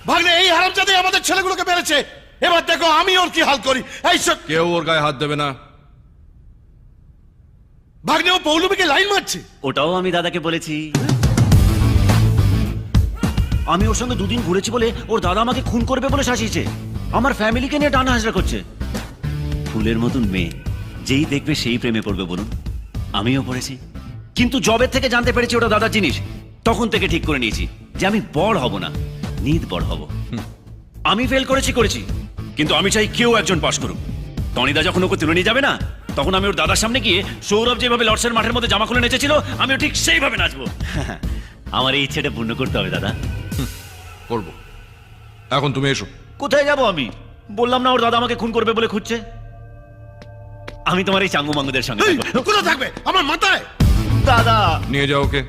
ভাগ্নে এই হারামজাদে আমাদের ছেলেগুলোকে মেরেছে। এবার দেখো আমি ওর কি হাল করি। এইসব কেউ ওর গায়ে হাত দেবে না। ভাগ্নে ও পৌলমীকে লাইন মারছে। ওটাও আমি দাদাকে বলেছি। আমি ওর সঙ্গে দুদিন ঘুরেছি বলে ওর দাদা আমাকে খুন করবে বলে শাসিয়েছে। আমার ফ্যামিলিকে নিয়ে টানা হাজরা করছে। ফুলের মতন মেয়ে যেই দেখবে সেই প্রেমে পড়বে বলুন, আমিও পড়েছি। কিন্তু জবের থেকে জানতে পেরেছি ওটা দাদার জিনিস, তখন থেকে ঠিক করে নিয়েছি যে আমি বড় হব না, নিদ বড় হব। আমি ফেল করেছি, কিন্তু আমি চাই কেউ একজন পাশ করুক। টনিদা যখন ওকে তুলে নিয়ে যাবে না, তখন আমি ওর দাদার সামনে গিয়ে সৌরভ যেভাবে লর্ডসের মাঠের মধ্যে জামা খুলে নেচেছিল, আমিও ঠিক সেইভাবে নাচবো। আমার এই ইচ্ছেটা পূর্ণ করতে হবে দাদা। করবো। এখন তুমি এসো। কোথায় যাব আমি? বললাম না ওর দাদা আমাকে খুন করবে বলে খুঁজছে। আমি তোমার এই চাঙ্গু মাঙ্গুদের সঙ্গে থাকবো। কোথায় থাকবে? আমার মাথায়। দাদা নিয়ে যাও ওকে।